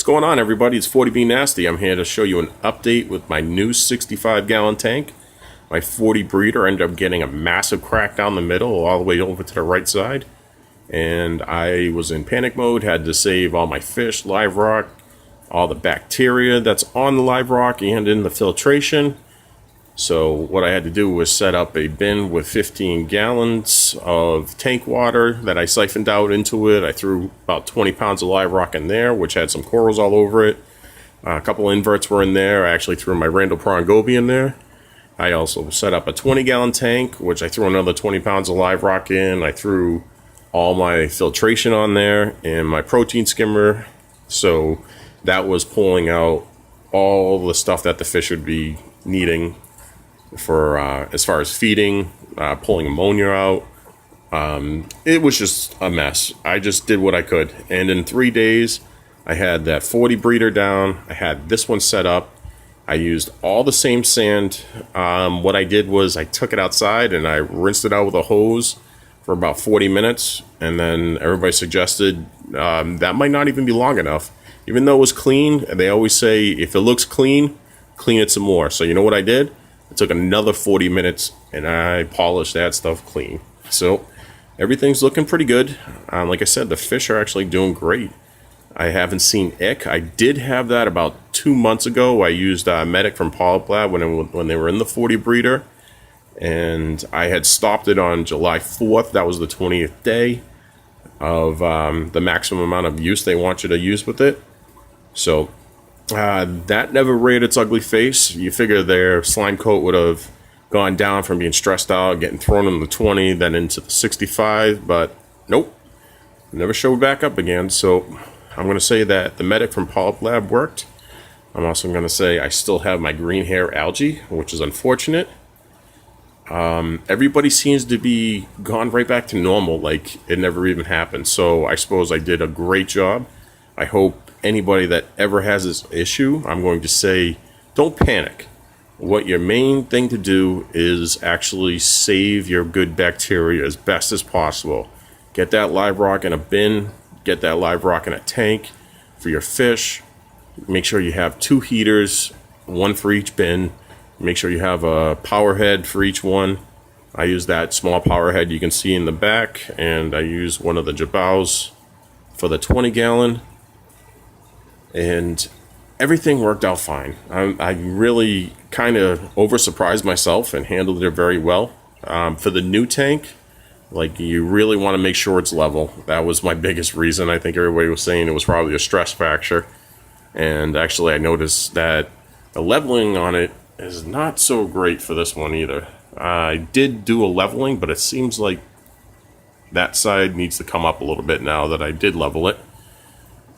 going on, everybody? It's 40B Nasty. I'm here to show you an update with my new 65-gallon tank. My 40 breeder ended up getting a massive crack down the middle all the way over to the right side. And I was in panic mode, had to save all my fish, live rock, all the bacteria that's on the live rock and in the filtration. So what I had to do was set up a bin with 15 gallons of tank water that I siphoned out into it. I threw about 20 pounds of live rock in there, which had some corals all over it. A couple inverts were in there. I actually threw my Randall prawn goby in there. I also set up a 20-gallon tank, which I threw another 20 pounds of live rock in. I threw all my filtration on there and my protein skimmer. So that was pulling out all the stuff that the fish would be needing for as far as feeding, pulling ammonia out. It was just a mess. I just did what I could. And in 3 days, I had that 40 breeder down. I had this one set up. I used all the same sand. What I did was I took it outside and I rinsed it out with a hose for about 40 minutes. And then everybody suggested that might not even be long enough. Even though it was clean, they always say if it looks clean, clean it some more. So you know what I did? It took another 40 minutes and I polished that stuff clean. So everything's looking pretty good. Like I said, the fish are actually doing great. I haven't seen ick. I did have that about 2 months ago. I used Medic from Polyp Lab when they were in the 40 breeder. And I had stopped it on July 4th. That was the 20th day of the maximum amount of use they want you to use with it. So that never reared its ugly face. You figure their slime coat would have gone down from being stressed out, getting thrown in the 20, then into the 65, but nope, never showed back up again. So I'm going to say that the Medic from Polyp Lab worked. I'm also going to say I still have my green hair algae, which is unfortunate. Everybody seems to be gone right back to normal, like it never even happened. So I suppose I did a great job. I hope anybody that ever has this issue, I'm going to say, don't panic. What your main thing to do is actually save your good bacteria as best as possible. Get that live rock in a bin, get that live rock in a tank for your fish. Make sure you have 2 heaters, 1 for each bin. Make sure you have a power head for each one. I use that small power head you can see in the back, and I use one of the Jabows for the 20-gallon. And everything worked out fine. I really kind of over-surprised myself and handled it very well. For the new tank, like, you really want to make sure it's level. That was my biggest reason. I think everybody was saying it was probably a stress fracture. And actually, I noticed that the leveling on it is not so great for this one either. I did do a leveling, but it seems like that side needs to come up a little bit now that I did level it.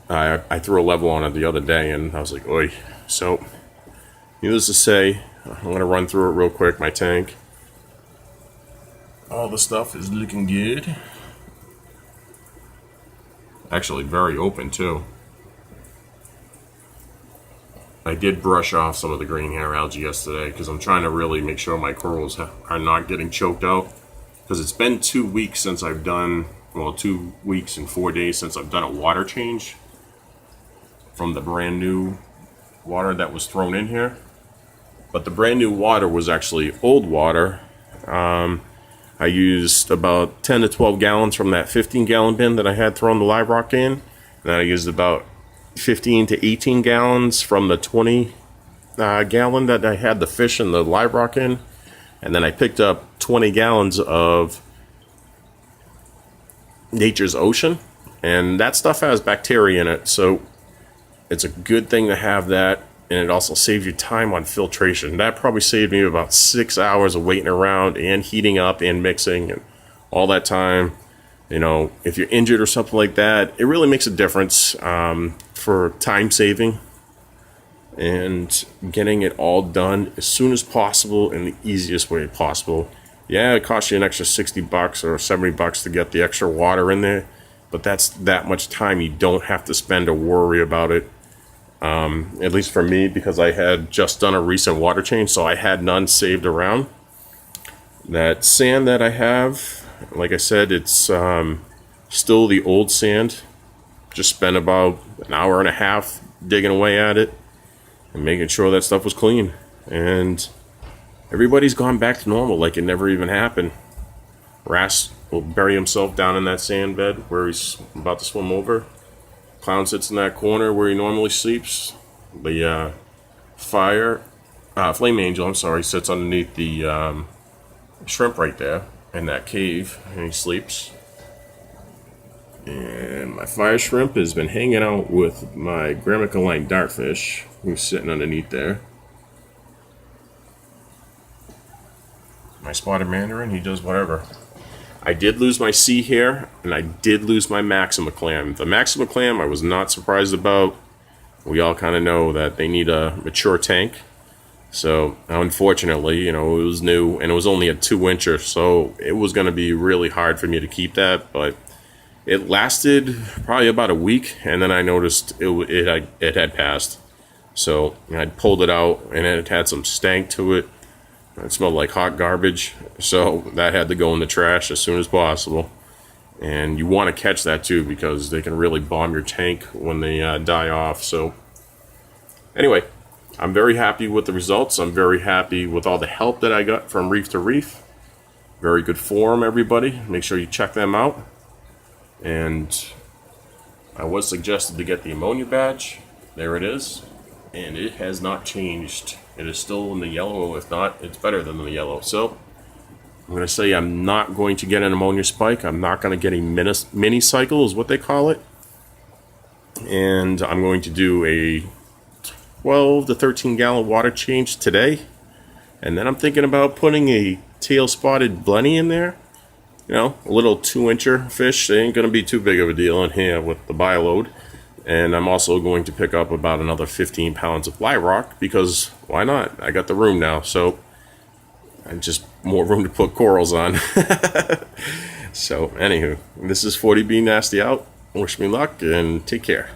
I threw a level on it the other day, and I was like, oi. So, needless to say, I'm going to run through it real quick, my tank. All the stuff is looking good. Actually, very open, too. I did brush off some of the green hair algae yesterday, because I'm trying to really make sure my corals are not getting choked out. Because it's been 2 weeks since I've done, well, 2 weeks and 4 days since I've done a water change from the brand new water that was thrown in here. But the brand new water was actually old water. I used about 10 to 12 gallons from that 15-gallon bin that I had thrown the live rock in. And then I used about 15 to 18 gallons from the 20 gallon that I had the fish and the live rock in. And then I picked up 20 gallons of Nature's Ocean. And that stuff has bacteria in it, so it's a good thing to have that, and it also saves you time on filtration. That probably saved me about 6 hours of waiting around and heating up and mixing and all that time. You know, if you're injured or something like that, it really makes a difference for time saving and getting it all done as soon as possible in the easiest way possible. Yeah, it costs you an extra $60 or $70 to get the extra water in there, but that's that much time you don't have to spend or worry about it. At least for me, because I had just done a recent water change, so I had none saved around. That sand that I have, like I said, it's still the old sand. just spent about an hour and a half digging away at it and making sure that stuff was clean. And everybody's gone back to normal like it never even happened. Ras will bury himself down in that sand bed where he's about to swim over. Clown sits in that corner where he normally sleeps. The Flame Angel, sits underneath the shrimp right there in that cave, and he sleeps. And my fire shrimp has been hanging out with my Gramicoline dartfish, who's sitting underneath there. My spotted mandarin, he does whatever. I did lose my sea hare, and I did lose my Maxima clam. The Maxima clam I was not surprised about. We all kind of know that they need a mature tank. So, unfortunately, it was new, and it was only a 2-incher, so it was going to be really hard for me to keep that, but it lasted probably about a week, and then I noticed it had passed. So, I pulled it out, and it had some stank to it. It smelled like hot garbage, so that had to go in the trash as soon as possible. And you want to catch that too, because they can really bomb your tank when they die off. So anyway, I'm very happy with the results. I'm very happy with all the help that I got from Reef to Reef. Very good forum, everybody. Make sure you check them out. And I was suggested to get the ammonia badge. There it is. And it has not changed. It is still in the yellow. If not, it's better than the yellow. So I'm going to say I'm not going to get an ammonia spike. I'm not going to get a mini cycle is what they call it. And I'm going to do a 12 to 13 gallon water change today. And then I'm thinking about putting a tail spotted blenny in there. A little 2-incher fish. They ain't going to be too big of a deal in here with the bi-load. And I'm also going to pick up about another 15 pounds of fly rock, because why not? I got the room now, so I just more room to put corals on. So, anywho, this is 40B Nasty out. Wish me luck and take care.